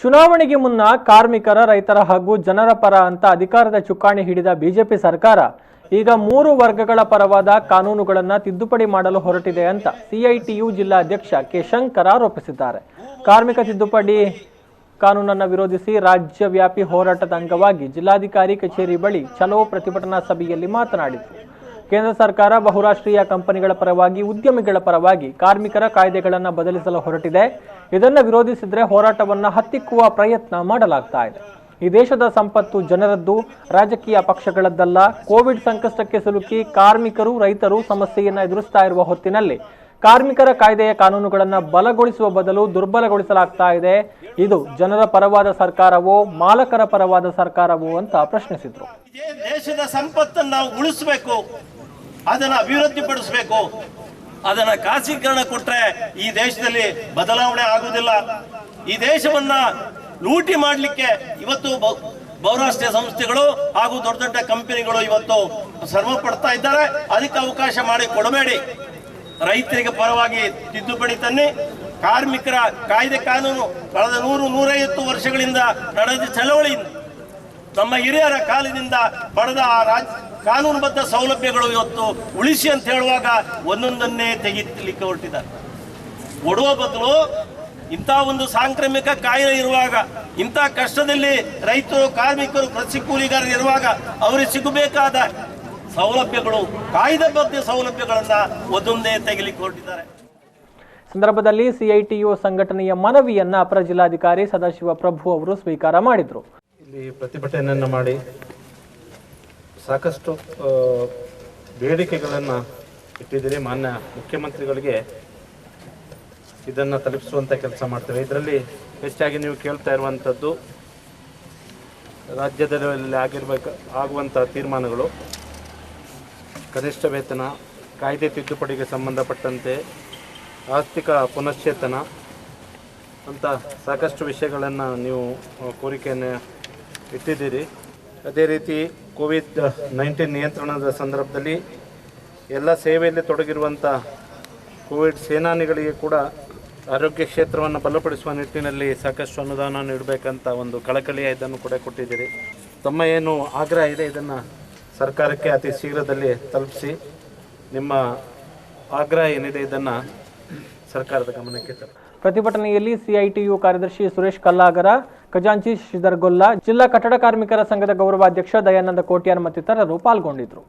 ಚುನಾವಣೆಗೆ ಮುನ್ನ ಕಾರ್ಮಿಕರ, ರೈತರ ಹಾಗೂ ಜನರ ಪರ ಅಂತ ಅಧಿಕಾರದ ಚುಕ್ಕಾಣಿ ಹಿಡಿದ ಬಿಜೆಪಿ ಸರ್ಕಾರ ಈಗ 3 ವರ್ಗಗಳ ಪರವಾದ ಕಾನೂನುಗಳನ್ನು ತಿದ್ದುಪಡಿ ಮಾಡಲು ಹೊರಟಿದೆ ಅಂತ ಸಿಐಟಿಯು ಜಿಲ್ಲಾಧ್ಯಕ್ಷ ಕೆ ಶಂಕರ್ ಆರೋಪಿಸಿದ್ದಾರೆ. ಕಾರ್ಮಿಕ ತಿದ್ದುಪಡಿ ಕಾನೂನನ್ನು ವಿರೋಧಿಸಿ ರಾಜ್ಯವ್ಯಾಪಿ ಹೋರಾಟದ ಅಂಗವಾಗಿ ಜಿಲ್ಲಾಧಿಕಾರಿ ಕಚೇರಿ ಬಳಿ ಚಲೋ ಪ್ರತಿಭಟನಾ ಸಭೆಯಲ್ಲಿ ಮಾತನಾಡಿದರು. ಕೇಂದ್ರ ಸರ್ಕಾರ ಬಹುರಾಷ್ಟ್ರೀಯ ಕಂಪನಿಗಳ ಪರವಾಗಿ, ಉದ್ಯಮಿಗಳ ಪರವಾಗಿ ಕಾರ್ಮಿಕರ ಕಾಯ್ದೆಗಳನ್ನು ಬದಲಿಸಲು ಹೊರಟಿದೆ. ಇದನ್ನು ವಿರೋಧಿಸಿದರೆ ಹೋರಾಟವನ್ನು ಹತ್ತಿಕ್ಕುವ ಪ್ರಯತ್ನ ಮಾಡಲಾಗ್ತಾ ಇದೆ. ಈ ದೇಶದ ಸಂಪತ್ತು ಜನರದ್ದು, ರಾಜಕೀಯ ಪಕ್ಷಗಳದ್ದಲ್ಲ. ಕೋವಿಡ್ ಸಂಕಷ್ಟಕ್ಕೆ ಸಿಲುಕಿ ಕಾರ್ಮಿಕರು, ರೈತರು ಸಮಸ್ಯೆಯನ್ನು ಎದುರಿಸ್ತಾ ಇರುವ ಹೊತ್ತಿನಲ್ಲಿ ಕಾರ್ಮಿಕರ ಕಾಯ್ದೆಯ ಕಾನೂನುಗಳನ್ನು ಬಲಗೊಳಿಸುವ ಬದಲು ದುರ್ಬಲಗೊಳಿಸಲಾಗ್ತಾ ಇದೆ. ಇದು ಜನರ ಪರವಾದ ಸರ್ಕಾರವೋ, ಮಾಲಕರ ಪರವಾದ ಸರ್ಕಾರವೋ ಅಂತ ಪ್ರಶ್ನಿಸಿದ್ರು. ದೇಶದ ಸಂಪತ್ತನ್ನು ನಾವು ಉಳಿಸಬೇಕು, ಅದನ್ನ ಅಭಿವೃದ್ಧಿಪಡಿಸಬೇಕು. ಅದನ್ನ ಖಾಸಗೀಕರಣ ಕೊಟ್ರೆ ಈ ದೇಶದಲ್ಲಿ ಬದಲಾವಣೆ ಆಗುವುದಿಲ್ಲ. ಈ ದೇಶವನ್ನ ಲೂಟಿ ಮಾಡಲಿಕ್ಕೆ ಇವತ್ತು ಬಹುರಾಷ್ಟ್ರೀಯ ಸಂಸ್ಥೆಗಳು ಹಾಗೂ ದೊಡ್ಡ ದೊಡ್ಡ ಕಂಪನಿಗಳು ಇವತ್ತು ಶ್ರಮ ಪಡ್ತಾ ಇದ್ದಾರೆ. ಅದಕ್ಕೆ ಅವಕಾಶ ಮಾಡಿ ಕೊಡಬೇಡಿ. ರೈತರಿಗೆ ಪರವಾಗಿ ತಿದ್ದುಪಡಿ ತನ್ನಿ. ಕಾರ್ಮಿಕರ ಕಾಯ್ದೆ ಕಾನೂನು ಕಳೆದ 100-150 ವರ್ಷಗಳಿಂದ ನಡೆದ ಚಳವಳಿಯಿಂದ ನಮ್ಮ ಹಿರಿಯರ ಕಾಲದಿಂದ ಪಡೆದ ಕಾನೂನುಬದ್ಧ ಸೌಲಭ್ಯಗಳು ಇವತ್ತು ಉಳಿಸಿ ಅಂತ ಹೇಳುವಾಗ ಒಂದೊಂದನ್ನೇ ತೆಗೆಯಲಿಕ್ಕೆ ಹೊರಟಿದ್ದಾರೆ. ಕೊಡುವ ಬದಲು ಇಂಥ ಒಂದು ಸಾಂಕ್ರಾಮಿಕ ಕಾಯಿಲೆ ಇರುವಾಗ, ಇಂಥ ಕಷ್ಟದಲ್ಲಿ ರೈತರು, ಕಾರ್ಮಿಕರು, ಕೃಷಿ ಕೂಲಿಗಾರರು ಇರುವಾಗ ಅವರಿಗೆ ಸಿಗಬೇಕಾದ ಸೌಲಭ್ಯಗಳು, ಕಾಯ್ದೆಬದ್ಧ ಸೌಲಭ್ಯಗಳನ್ನ ಒಂದೊಂದೇ ತೆಗೆಯಲಿಕ್ಕೆ ಹೊರಟಿದ್ದಾರೆ. ಸಂದರ್ಭದಲ್ಲಿ ಸಿಐಟಿಯು ಸಂಘಟನೆಯ ಮನವಿಯನ್ನ ಅಪರ ಜಿಲ್ಲಾಧಿಕಾರಿ ಸದಾಶಿವ ಪ್ರಭು ಅವರು ಸ್ವೀಕಾರ ಮಾಡಿದರು. ಇಲ್ಲಿ ಪ್ರತಿಭಟನೆಯನ್ನು ಮಾಡಿ ಸಾಕಷ್ಟು ಬೇಡಿಕೆಗಳನ್ನು ಇಟ್ಟಿದ್ದೀರಿ. ಮಾನ್ಯ ಮುಖ್ಯಮಂತ್ರಿಗಳಿಗೆ ಇದನ್ನು ತಲುಪಿಸುವಂಥ ಕೆಲಸ ಮಾಡ್ತೇವೆ. ಇದರಲ್ಲಿ ಹೆಚ್ಚಾಗಿ ನೀವು ಕೇಳ್ತಾ ಇರುವಂಥದ್ದು ರಾಜ್ಯದಲ್ಲಿ ಆಗುವಂಥ ತೀರ್ಮಾನಗಳು, ಕನಿಷ್ಠ ವೇತನ, ಕಾಯ್ದೆ ತಿದ್ದುಪಡಿಗೆ ಸಂಬಂಧಪಟ್ಟಂತೆ ಆರ್ಥಿಕ ಪುನಶ್ಚೇತನ ಅಂತ ಸಾಕಷ್ಟು ವಿಷಯಗಳನ್ನು ನೀವು ಕೋರಿಕೆಯನ್ನು ಇಟ್ಟಿದ್ದೀರಿ. ಅದೇ ರೀತಿ ಕೋವಿಡ್-19 ನಿಯಂತ್ರಣದ ಸಂದರ್ಭದಲ್ಲಿ ಎಲ್ಲ ಸೇವೆಯಲ್ಲಿ ತೊಡಗಿರುವಂಥ ಕೋವಿಡ್ ಸೇನಾನಿಗಳಿಗೆ ಕೂಡ ಆರೋಗ್ಯ ಕ್ಷೇತ್ರವನ್ನು ಬಲಪಡಿಸುವ ನಿಟ್ಟಿನಲ್ಲಿ ಸಾಕಷ್ಟು ಅನುದಾನ ನೀಡಬೇಕಂತ ಒಂದು ಕಳಕಳಿಯ ಇದನ್ನು ಕೂಡ ಕೊಟ್ಟಿದ್ದೀರಿ. ತಮ್ಮ ಏನು ಆಗ್ರಹ ಇದೆ ಇದನ್ನು ಸರ್ಕಾರಕ್ಕೆ ಅತಿ ಶೀಘ್ರದಲ್ಲಿ ತಲುಪಿಸಿ, ನಿಮ್ಮ ಆಗ್ರಹ ಏನಿದೆ ಇದನ್ನು ಸರ್ಕಾರದ ಗಮನಕ್ಕೆ ತರಬೇಕು. ಪ್ರತಿಭಟನೆಯಲ್ಲಿ ಸಿಐಟಿಯು ಕಾರ್ಯದರ್ಶಿ ಸುರೇಶ್ ಕಲ್ಲಾಗರ, ಖಜಾಂಚಿ ಶ್ರೀಧರ್ ಗೊಲ್ಲ, ಜಿಲ್ಲಾ ಕಟ್ಟಡ ಕಾರ್ಮಿಕರ ಸಂಘದ ಗೌರವಾಧ್ಯಕ್ಷ ದಯಾನಂದ ಕೋಟ್ಯಾನ್ ಮತ್ತಿತರರು ಪಾಲ್ಗೊಂಡಿದ್ದರು.